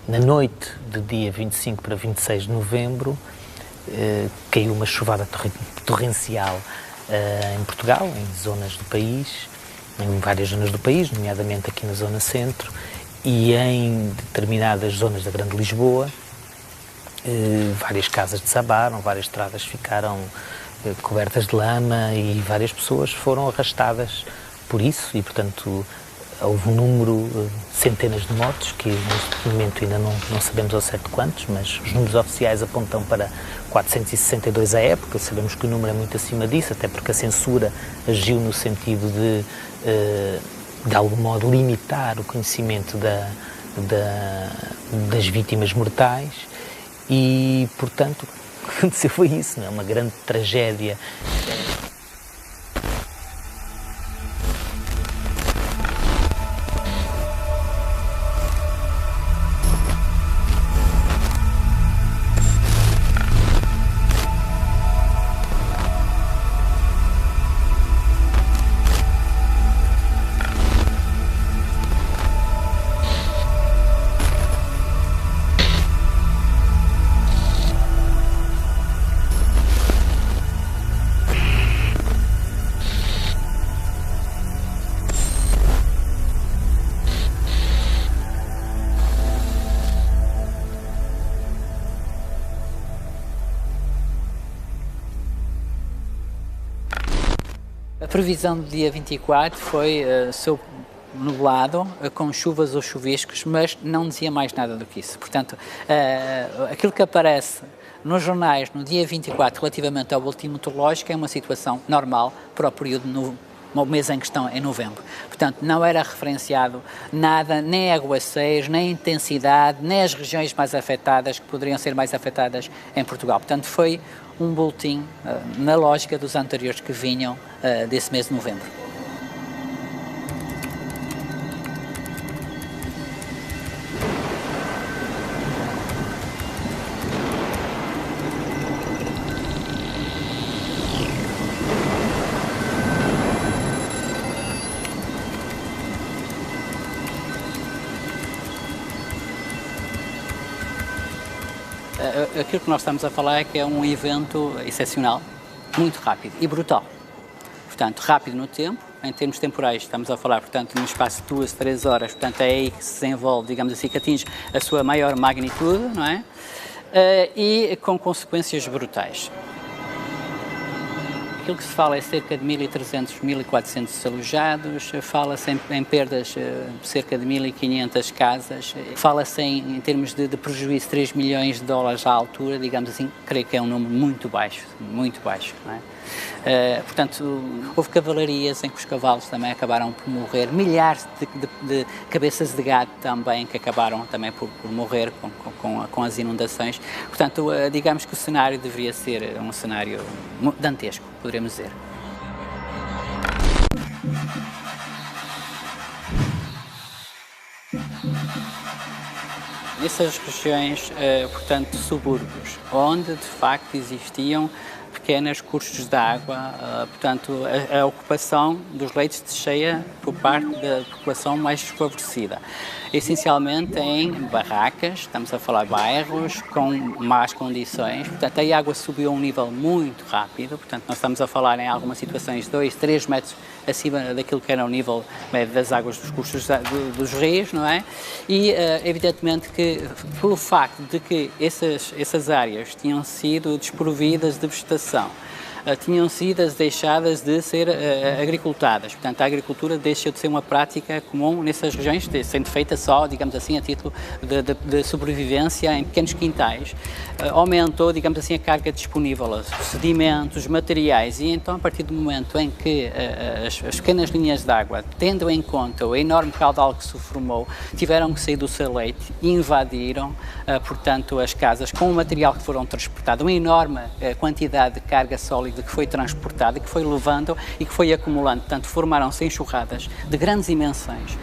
Na noite de dia 25 para 26 de novembro, caiu uma chuvada torrencial em Portugal, em zonas do país, em várias zonas do país, nomeadamente aqui na zona centro, e em determinadas zonas da Grande Lisboa, várias casas desabaram, várias estradas ficaram cobertas de lama e várias pessoas foram arrastadas por isso e, portanto, houve um número, centenas de mortos, que neste momento ainda não sabemos ao certo quantos, mas os números oficiais apontam para 462 à época. Sabemos que o número é muito acima disso, até porque a censura agiu no sentido de algum modo, limitar o conhecimento das vítimas mortais e, portanto, o que aconteceu foi isso, não é? Uma grande tragédia. A previsão do dia 24 foi nublado, com chuvas ou chuviscos, mas não dizia mais nada do que isso. Portanto, aquilo que aparece nos jornais no dia 24 relativamente ao boletim meteorológico é uma situação normal para o período o mês em questão, em novembro. Portanto, não era referenciado nada, nem aguaceiros, nem intensidade, nem as regiões mais afetadas, que poderiam ser mais afetadas em Portugal. Portanto, foi um boletim na lógica dos anteriores que vinham desse mês de novembro. Aquilo que nós estamos a falar é que é um evento excepcional, muito rápido e brutal. Portanto, rápido no tempo, em termos temporais, estamos a falar, portanto, no espaço de 2, 3 horas, portanto, é aí que se desenvolve, digamos assim, que atinge a sua maior magnitude, não é? E com consequências brutais. Aquilo que se fala é cerca de 1.300, 1.400 desalojados, fala-se em perdas de cerca de 1.500 casas, fala-se em termos de prejuízo de 3 milhões de dólares à altura, digamos assim, creio que é um número muito baixo, não é? Portanto, houve cavalarias em que os cavalos também acabaram por morrer, milhares de cabeças de gado também que acabaram também por morrer com as inundações. Portanto, digamos que o cenário deveria ser um cenário dantesco, poderemos dizer. Nessas regiões, portanto, subúrbios, onde de facto existiam pequenos cursos de água, portanto, a ocupação dos leitos de cheia por parte da população mais desfavorecida. Essencialmente em barracas, estamos a falar de bairros com más condições, portanto, a água subiu a um nível muito rápido, portanto, nós estamos a falar em algumas situações 2, 3 metros acima daquilo que era o nível médio das águas dos cursos dos rios, não é? E, evidentemente, que pelo facto de que essas áreas tinham sido desprovidas de vegetação, tinham sido deixadas de ser agricultadas. Portanto, a agricultura deixou de ser uma prática comum nessas regiões, sendo feita só, digamos assim, a título de sobrevivência em pequenos quintais. Aumentou, digamos assim, a carga disponível, os sedimentos, materiais, e então, a partir do momento em que as pequenas linhas de água, tendo em conta o enorme caudal que se formou, tiveram que sair do seu leito e invadiram, portanto, as casas com o material que foram transportado, uma enorme quantidade de carga sólida que foi transportada, que foi levando e que foi acumulando. Portanto, formaram-se enxurradas de grandes dimensões.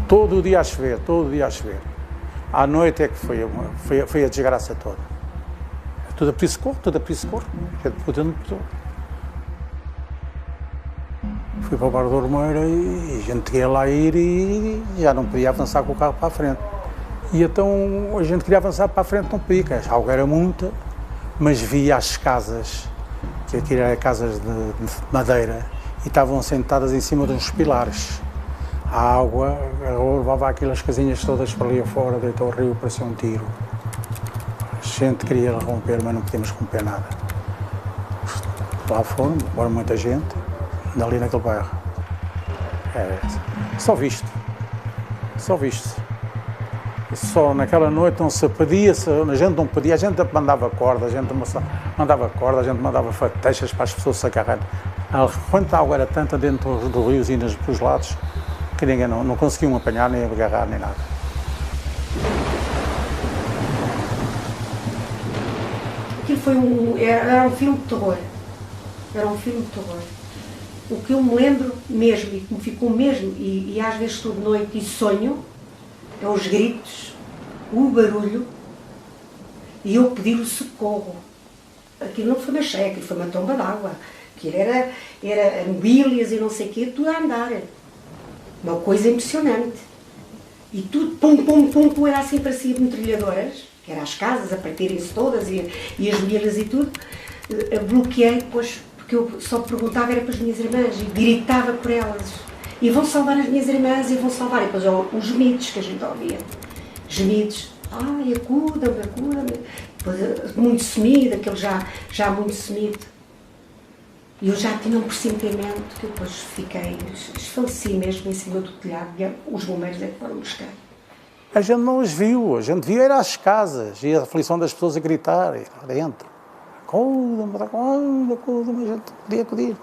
todo o dia a chover, todo o dia a chover. À noite é que foi a desgraça toda. Tudo a piscou, Fui para o Bar do Ormeira e a gente queria lá ir e já não podia avançar com o carro para a frente. E então a gente queria avançar para a frente, não podia, porque a água era muita, mas via as casas, que aquilo eram casas de madeira, e estavam sentadas em cima de uns pilares. A água levava aquelas casinhas todas para ali afora, deitou ao rio, parecia um tiro. A gente queria romper, mas não podíamos romper nada. Lá foram, muita gente, ali naquele bairro. Só visto. Só naquela noite não se pedia, a gente não pedia, a gente mandava corda, a gente mandava fateixas para as pessoas se agarrarem. Quando a água era tanta dentro do rio e nos lados, que ninguém não conseguiam apanhar, nem agarrar, nem nada. Aquilo era um filme de terror. O que eu me lembro mesmo, e que me ficou mesmo, e às vezes estou de noite e sonho, é os gritos, o barulho, e eu pedir o socorro. Aquilo não foi uma cheia, aquilo foi uma tromba d'água. Aquilo era mobílias e não sei o quê, tudo a andar. Uma coisa impressionante. E tudo, pum, era assim, parecia metralhadoras, que eram as casas a partirem-se todas e as mobílias e tudo. Bloqueei, pois, porque eu só perguntava era para as minhas irmãs e gritava por elas. E vão salvar as minhas irmãs e vão salvar. E depois os gemidos que a gente ouvia. Gemidos. Ai, acuda-me. Depois, muito sumido, aquele já muito sumido. E eu já tinha um pressentimento que eu depois esfaleci mesmo em cima do telhado. E os bombeiros é que foram buscar. A gente não os viu. A gente viu era as casas e a aflição das pessoas a gritar lá dentro. Acuda-me, a gente podia acudir.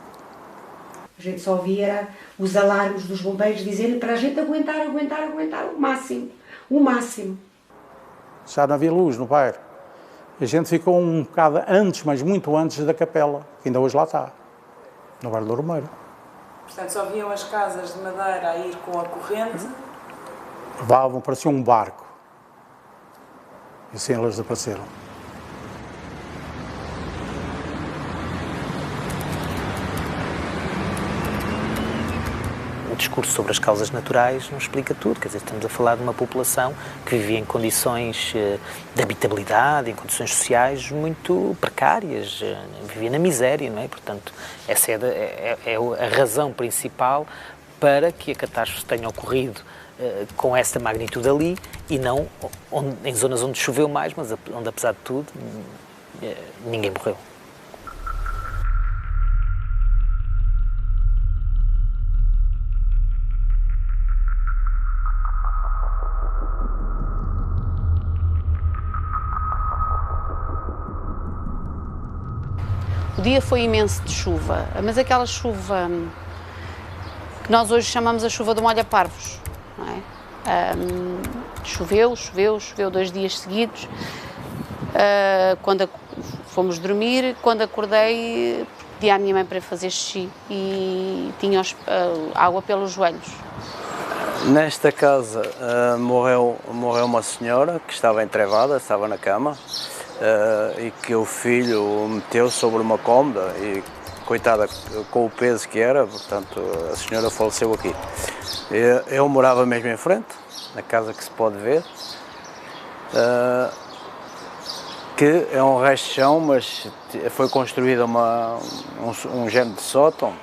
A gente só ouvia os alarmes dos bombeiros dizendo para a gente aguentar o máximo. Já não havia luz no bairro. A gente ficou um bocado antes, mas muito antes da capela, que ainda hoje lá está, no Bar do Ormeira. Portanto, só viam as casas de madeira a ir com a corrente? Levavam, parecia um barco. E assim elas desapareceram. O discurso sobre as causas naturais não explica tudo, quer dizer, estamos a falar de uma população que vivia em condições de habitabilidade, em condições sociais muito precárias, vivia na miséria, não é? Portanto, essa é a razão principal para que a catástrofe tenha ocorrido com esta magnitude ali e não em zonas onde choveu mais, mas onde, apesar de tudo, ninguém morreu. O dia foi imenso de chuva, mas aquela chuva que nós hoje chamamos a chuva do molha-parvos, não é? Choveu 2 dias seguidos. Quando fomos dormir, quando acordei, pedi à minha mãe para fazer xixi e tinha água pelos joelhos. Nesta casa morreu uma senhora que estava entrevada, estava na cama. E que o filho o meteu sobre uma cômoda e, coitada, com o peso que era, portanto, a senhora faleceu aqui. Eu morava mesmo em frente, na casa que se pode ver, que é um resto de chão, mas foi construída um género de sótão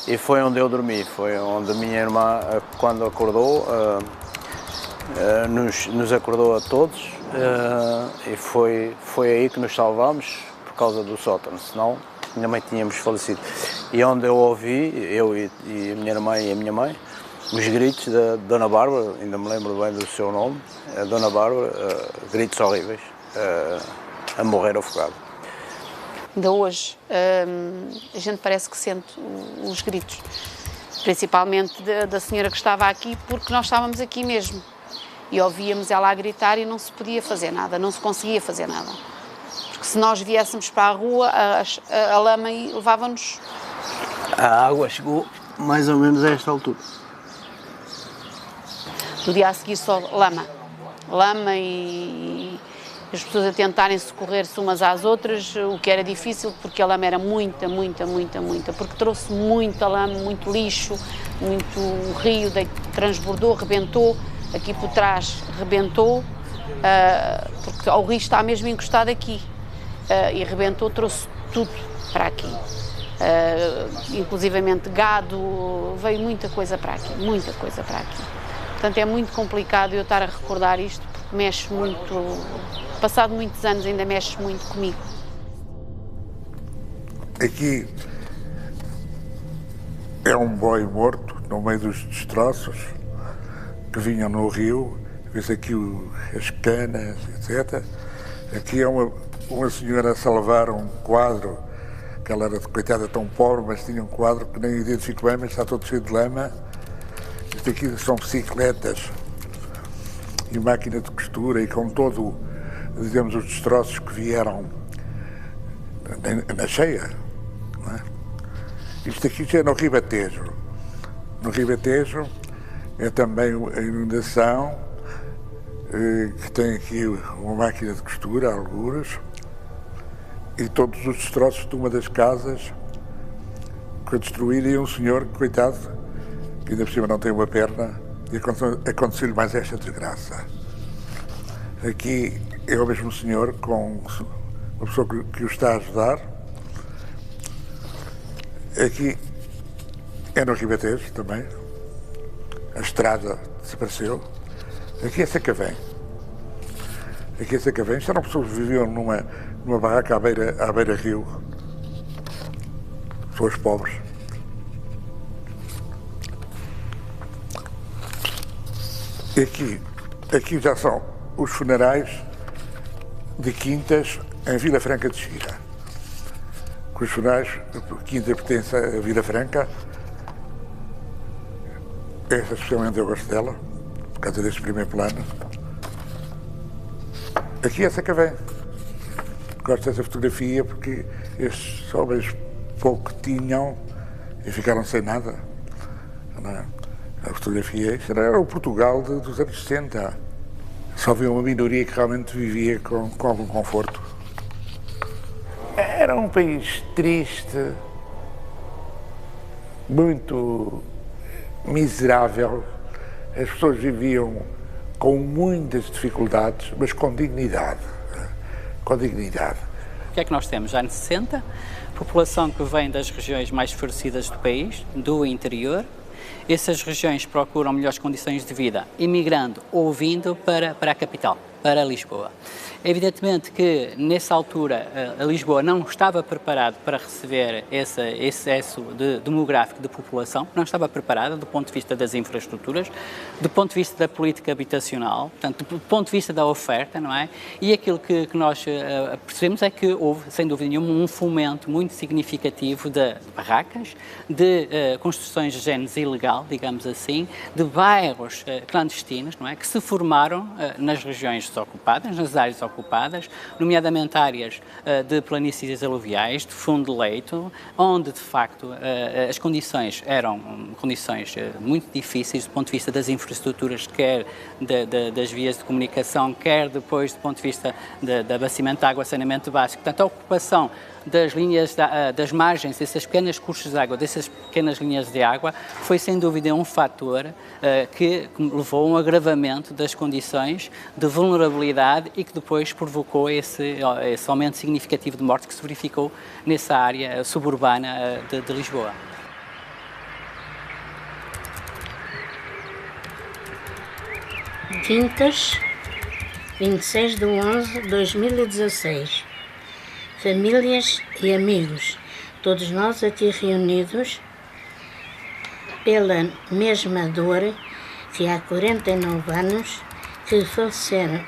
e foi onde eu dormi, foi onde a minha irmã, quando acordou, nos acordou a todos. E foi aí que nos salvámos por causa do sótão, senão ainda bem tínhamos falecido. E onde eu ouvi, eu e a minha irmã e a minha mãe, os gritos da Dona Bárbara, ainda me lembro bem do seu nome, a Dona Bárbara, gritos horríveis, a morrer afogado. Ainda hoje a gente parece que sente os gritos, principalmente da senhora que estava aqui, porque nós estávamos aqui mesmo. E ouvíamos ela a gritar e não se podia fazer nada, não se conseguia fazer nada. Porque se nós viéssemos para a rua, a lama levava-nos. A água chegou mais ou menos a esta altura. No dia a seguir só lama e as pessoas a tentarem socorrer-se umas às outras, o que era difícil porque a lama era muita, porque trouxe muita lama, muito lixo, o rio transbordou, rebentou, aqui por trás rebentou, porque o rio está mesmo encostado aqui, e rebentou, trouxe tudo para aqui, inclusivamente gado, veio muita coisa para aqui. Portanto, é muito complicado eu estar a recordar isto, porque mexe muito, passado muitos anos ainda mexe muito comigo. Aqui é um boi morto no meio dos destroços que vinham no rio, vê-se aqui as canas, etc. Aqui é uma senhora a salvar um quadro, que ela era, coitada, tão pobre, mas tinha um quadro que nem identifico bem, mas está todo cheio de lama. Isto aqui são bicicletas e máquina de costura, e com todo, digamos, os destroços que vieram na cheia. Não é? Isto aqui já é no Ribatejo. No Ribatejo é também a inundação, que tem aqui uma máquina de costura, algures, e todos os destroços de uma das casas que a destruíram, e um senhor, coitado, que ainda por cima não tem uma perna, e aconteceu-lhe mais esta desgraça. Aqui é o mesmo senhor com uma pessoa que o está a ajudar. Aqui é no Ribatejo também. A estrada desapareceu. Aqui é Sacavém. Isto eram pessoas que viviam numa barraca à beira-rio. Pessoas pobres. Aqui já são os funerais de Quintas em Vila Franca de Xira. Os funerais, Quinta pertence a Vila Franca. Esta especialmente eu gosto dela, por causa deste primeiro plano. Aqui é Sacavém. Gosto dessa fotografia porque estes homens pouco tinham e ficaram sem nada. Não é? A fotografia, isto era o Portugal dos anos 60. Só havia uma minoria que realmente vivia com algum conforto. Era um país triste, muito miserável. As pessoas viviam com muitas dificuldades, mas com dignidade. Com dignidade. O que é que nós temos? Anos 60, população que vem das regiões mais favorecidas do país, do interior. Essas regiões procuram melhores condições de vida, imigrando ou vindo para a capital, para Lisboa. Evidentemente que, nessa altura, a Lisboa não estava preparada para receber esse excesso demográfico de população, não estava preparada do ponto de vista das infraestruturas, do ponto de vista da política habitacional, portanto, do ponto de vista da oferta, não é? E aquilo que nós percebemos é que houve, sem dúvida nenhuma, um fomento muito significativo de barracas, de construções de género ilegal, digamos assim, de bairros clandestinos, não é? Que se formaram nas regiões desocupadas, nas áreas ocupadas, nomeadamente áreas de planícies aluviais, de fundo de leito, onde de facto as condições eram condições muito difíceis do ponto de vista das infraestruturas, quer das vias de comunicação, quer depois do ponto de vista de abastecimento de água, saneamento básico. Portanto, a ocupação das linhas, das margens, dessas pequenas cursos de água, dessas pequenas linhas de água, foi sem dúvida um fator que levou a um agravamento das condições de vulnerabilidade e que depois provocou esse aumento significativo de mortes que se verificou nessa área suburbana de Lisboa. Quintas, 26/11/2016. Famílias e amigos, todos nós aqui reunidos pela mesma dor que há 49 anos que faleceram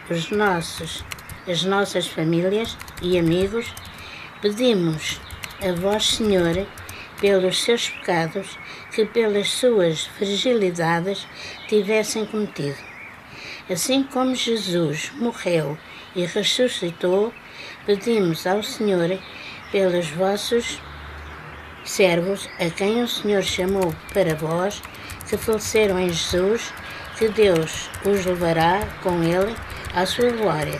as nossas famílias e amigos, pedimos a Vós Senhor, pelos seus pecados, que pelas suas fragilidades tivessem cometido. Assim como Jesus morreu e ressuscitou, pedimos ao Senhor, pelos vossos servos, a quem o Senhor chamou para vós, que faleceram em Jesus, que Deus os levará com Ele à sua glória,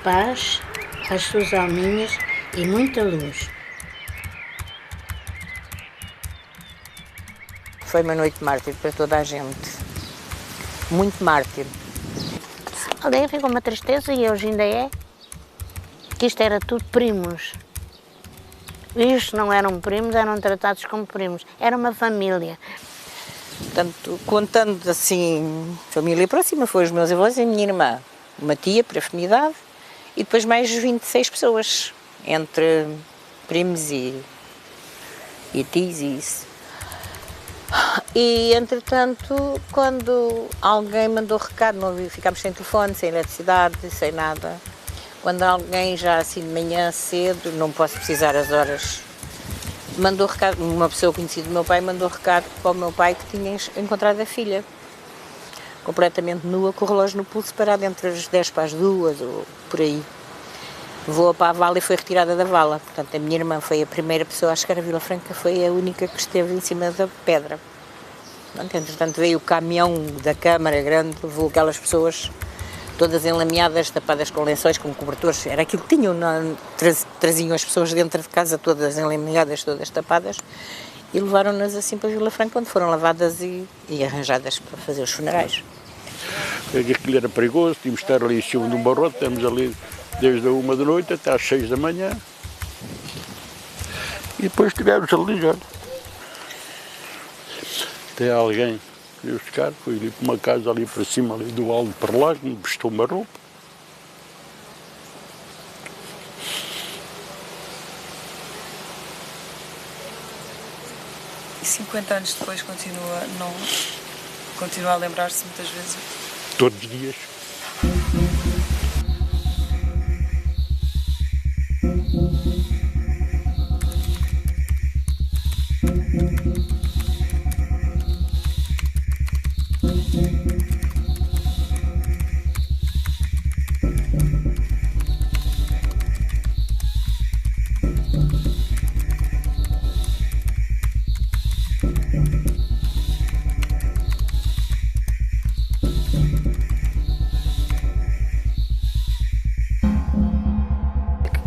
paz às suas alminhas e muita luz. Foi uma noite mártir para toda a gente, muito mártir. A aldeia ficou uma tristeza e hoje ainda é, que isto era tudo primos. Isto não eram primos, eram tratados como primos, era uma família. Portanto, contando assim, família próxima, foi os meus avós e a minha irmã, uma tia por afinidade, e depois mais 26 pessoas, entre primos e tios e isso. E, entretanto, quando alguém mandou recado, não ouvi, ficámos sem telefone, sem eletricidade, sem nada. Quando alguém já assim de manhã cedo, não posso precisar as horas, mandou recado, uma pessoa conhecida do meu pai mandou recado para o meu pai que tinha encontrado a filha, completamente nua, com o relógio no pulso, parado entre as 10 para as 2 ou por aí. Voou para a vala e foi retirada da vala. Portanto, a minha irmã foi a primeira pessoa a chegar a Vila Franca, foi a única que esteve em cima da pedra. Entretanto, veio o caminhão da Câmara Grande, levou aquelas pessoas todas enlameadas, tapadas com lençóis, com cobertores. Era aquilo que tinham, traziam as pessoas dentro de casa, todas enlameadas, todas tapadas, e levaram-nas assim para Vila Franca, onde foram lavadas e arranjadas para fazer os funerais. Aquilo era perigoso, tínhamos de estar ali em cima de um barrote, estamos ali desde a 1 da noite até às 6 da manhã. E depois estivemos ali já. Até alguém que veio buscar, foi ali para uma casa ali para cima, ali do alto para lá, que me prestou uma roupa. E 50 anos depois continua a lembrar-se muitas vezes? Todos os dias.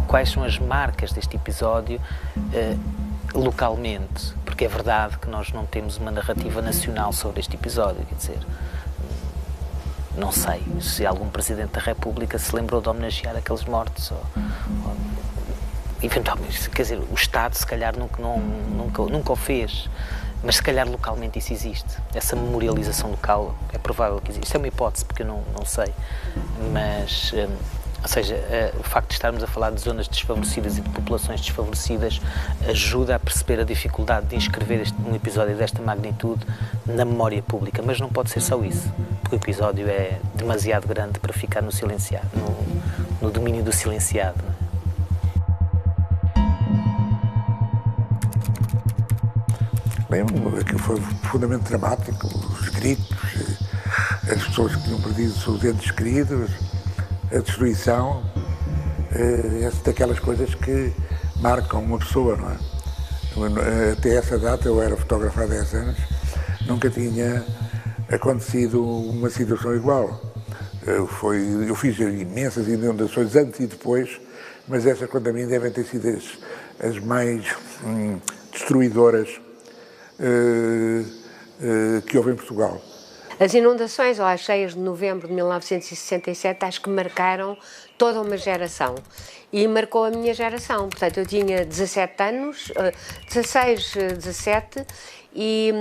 Quais são as marcas deste episódio localmente? Porque é verdade que nós não temos uma narrativa nacional sobre este episódio, quer dizer, não sei se algum Presidente da República se lembrou de homenagear aqueles mortos, ou eventualmente, quer dizer, o Estado se calhar nunca o fez, mas se calhar localmente isso existe, essa memorialização local é provável que existe. Isso é uma hipótese, porque eu não sei, mas... Ou seja, o facto de estarmos a falar de zonas desfavorecidas e de populações desfavorecidas ajuda a perceber a dificuldade de inscrever um episódio desta magnitude na memória pública, mas não pode ser só isso, porque o episódio é demasiado grande para ficar no silenciado, no domínio do silenciado. Lembro-me, aquilo foi profundamente dramático, os gritos, as pessoas que tinham perdido os seus entes queridos, a destruição, daquelas coisas que marcam uma pessoa, não é? Até essa data, eu era fotógrafo há 10 anos, nunca tinha acontecido uma situação igual. Eu fiz imensas inundações antes e depois, mas essas, quanto a mim, devem ter sido as mais destruidoras que houve em Portugal. As inundações ou as cheias de novembro de 1967 acho que marcaram toda uma geração e marcou a minha geração. Portanto, eu tinha 17 anos, 16, 17 e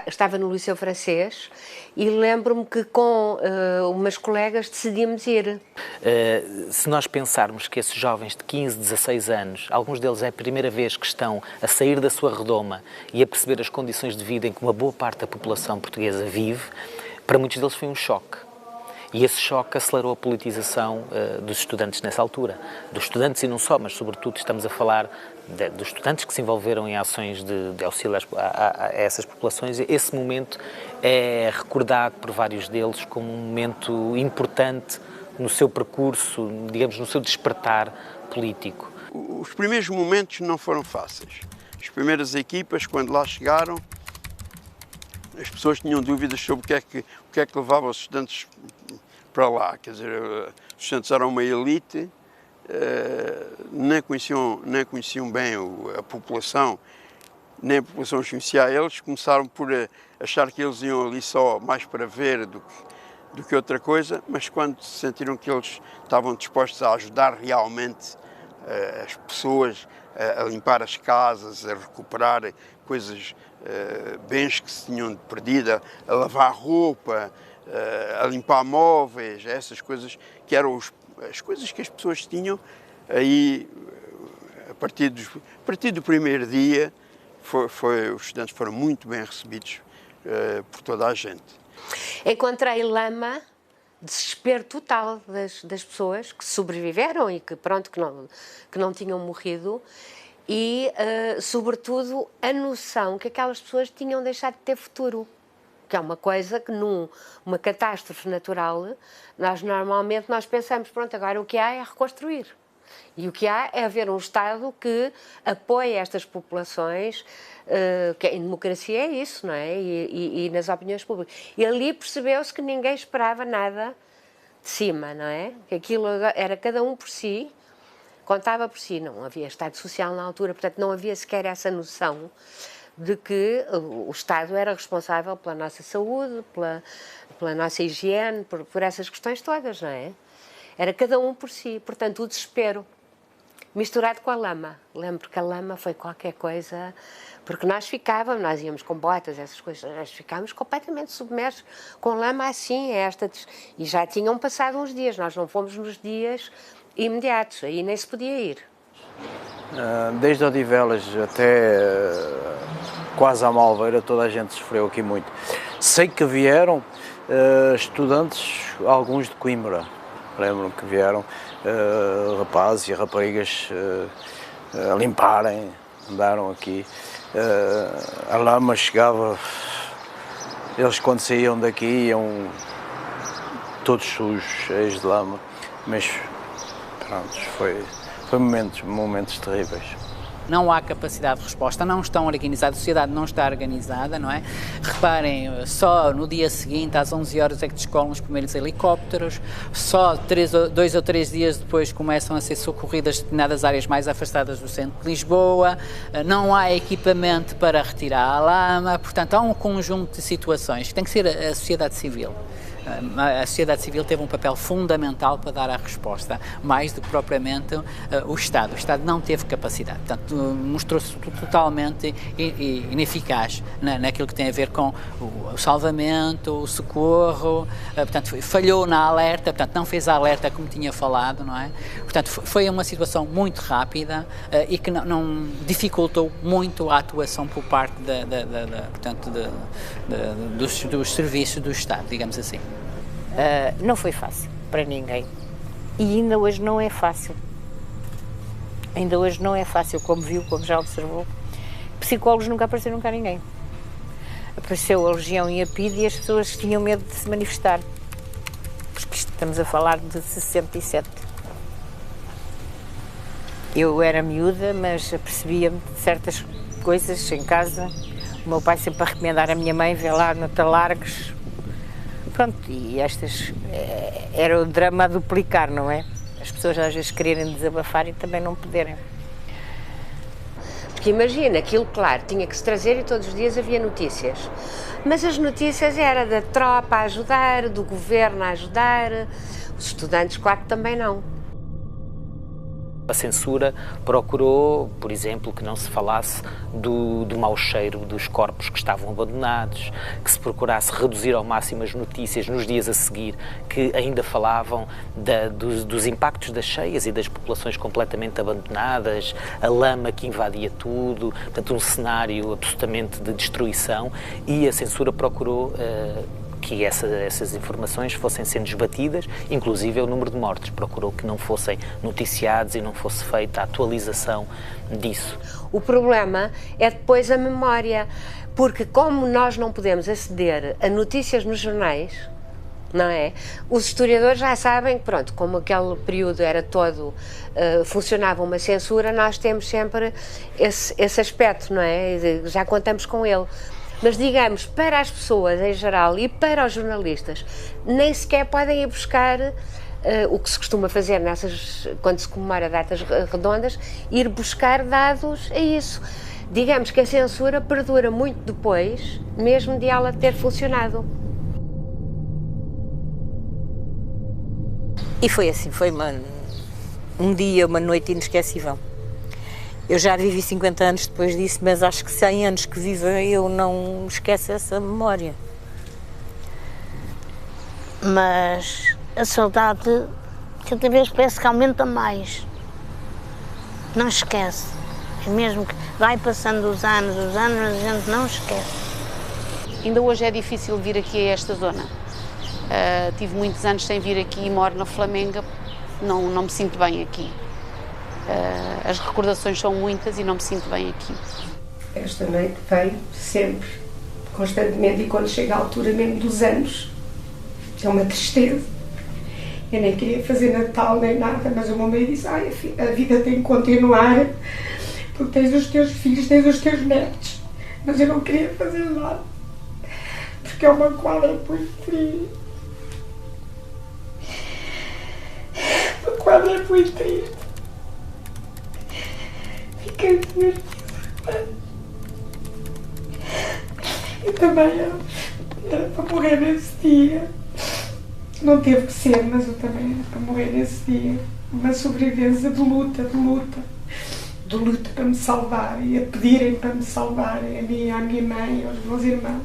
estava no Liceu Francês e lembro-me que com umas colegas decidimos ir. Se nós pensarmos que esses jovens de 15, 16 anos, alguns deles é a primeira vez que estão a sair da sua redoma e a perceber as condições de vida em que uma boa parte da população portuguesa vive, para muitos deles foi um choque. E esse choque acelerou a politização dos estudantes nessa altura. Dos estudantes e não só, mas sobretudo estamos a falar dos estudantes que se envolveram em ações de auxílio a essas populações. Esse momento é recordado por vários deles como um momento importante no seu percurso, digamos, no seu despertar político. Os primeiros momentos não foram fáceis. As primeiras equipas, quando lá chegaram, as pessoas tinham dúvidas sobre o que é que levava os estudantes para lá. Quer dizer, os estudantes eram uma elite, nem conheciam bem a população, nem a população os conhecia. Eles começaram por achar que eles iam ali só mais para ver do que outra coisa, mas quando sentiram que eles estavam dispostos a ajudar realmente as pessoas a limpar as casas, a recuperar coisas, bens que se tinham perdido, a lavar roupa, a limpar móveis, essas coisas que eram as coisas que as pessoas tinham, aí a partir do primeiro dia os estudantes foram muito bem recebidos por toda a gente. Encontrei lama, desespero total das pessoas que sobreviveram e que não tinham morrido, e sobretudo a noção que aquelas pessoas tinham deixado de ter futuro, que é uma coisa que numa catástrofe natural nós pensamos, pronto, agora o que há é reconstruir. E o que há é haver um Estado que apoie estas populações, que em democracia é isso, não é? E nas opiniões públicas. E ali percebeu-se que ninguém esperava nada de cima, não é? Que aquilo era cada um por si, contava por si. Não havia Estado Social na altura, portanto não havia sequer essa noção de que o Estado era responsável pela nossa saúde, pela nossa higiene, por essas questões todas, não é? Era cada um por si, portanto o desespero misturado com a lama. Lembro que a lama foi qualquer coisa, porque nós íamos com botas, essas coisas, nós ficávamos completamente submersos com lama assim, e já tinham passado uns dias, nós não fomos nos dias imediatos, aí nem se podia ir. Desde Odivelas até quase à Malveira, toda a gente sofreu aqui muito. Sei que vieram estudantes, alguns de Coimbra, lembro-me que vieram rapazes e raparigas a limparem, andaram aqui. A lama chegava, eles quando saíam daqui iam todos sujos, cheios de lama, mas pronto, foi momentos terríveis. Não há capacidade de resposta, não estão organizados, a sociedade não está organizada, não é? Reparem, só no dia seguinte, às 11 horas, é que descolam os primeiros helicópteros, só 2 ou 3 dias depois começam a ser socorridas determinadas áreas mais afastadas do centro de Lisboa, não há equipamento para retirar a lama, portanto há um conjunto de situações que tem que ser a sociedade civil. A sociedade civil teve um papel fundamental para dar a resposta, mais do que propriamente o Estado. O Estado não teve capacidade, portanto, mostrou-se totalmente ineficaz naquilo que tem a ver com o salvamento, o socorro, portanto, falhou na alerta, portanto, não fez a alerta como tinha falado, não é? Portanto, foi uma situação muito rápida e que não dificultou muito a atuação por parte dos serviços do Estado, digamos assim. Não foi fácil para ninguém e ainda hoje não é fácil. Ainda hoje não é fácil, como viu, como já observou. Psicólogos nunca apareceram cá ninguém. Apareceu a Legião e a PIDE e as pessoas tinham medo de se manifestar. Porque estamos a falar de 67. Eu era miúda, mas apercebia-me de certas coisas em casa. O meu pai sempre a recomendar a minha mãe, vê lá no Talargues. Pronto, e era o drama a duplicar, não é? As pessoas às vezes quererem desabafar e também não poderem. Porque imagina, aquilo, claro, tinha que se trazer e todos os dias havia notícias. Mas as notícias eram da tropa a ajudar, do governo a ajudar, os estudantes, claro que também não. A censura procurou, por exemplo, que não se falasse do mau cheiro dos corpos que estavam abandonados, que se procurasse reduzir ao máximo as notícias nos dias a seguir, que ainda falavam dos impactos das cheias e das populações completamente abandonadas, a lama que invadia tudo, portanto um cenário absolutamente de destruição, e a censura procurou que essas informações fossem sendo desbatidas, inclusive o número de mortes, procurou que não fossem noticiados e não fosse feita a atualização disso. O problema é depois a memória, porque como nós não podemos aceder a notícias nos jornais, não é? Os historiadores já sabem que, pronto, como aquele período era todo, funcionava uma censura, nós temos sempre esse aspecto, não é? Já contamos com ele. Mas, digamos, para as pessoas em geral e para os jornalistas, nem sequer podem ir buscar o que se costuma fazer quando se comemora datas redondas, ir buscar dados a isso. Digamos que a censura perdura muito depois, mesmo de ela ter funcionado. E foi assim, foi um dia, uma noite inesquecível. Eu já vivi 50 anos depois disso, mas acho que 100 anos que vivo eu não esqueço essa memória. Mas a saudade, cada vez parece que aumenta mais. Não esquece. É mesmo que vai passando os anos, mas a gente não esquece. Ainda hoje é difícil vir aqui a esta zona. Tive muitos anos sem vir aqui e moro na Flamenga, não me sinto bem aqui. As recordações são muitas e não me sinto bem aqui. Esta noite veio sempre, constantemente, e quando chega a altura mesmo dos anos, é uma tristeza. Eu nem queria fazer Natal nem nada, mas o meu meio disse: a vida tem que continuar, porque tens os teus filhos, tens os teus netos. Mas eu não queria fazer nada, porque é uma quadra muito triste. Uma quadra é muito triste. Fiquei divertida. Eu também era para morrer nesse dia. Não teve que ser, mas eu também era para morrer nesse dia. Uma sobrevivência de luta para me salvar, e a pedirem para me salvarem, a mim, à minha mãe, aos meus irmãos.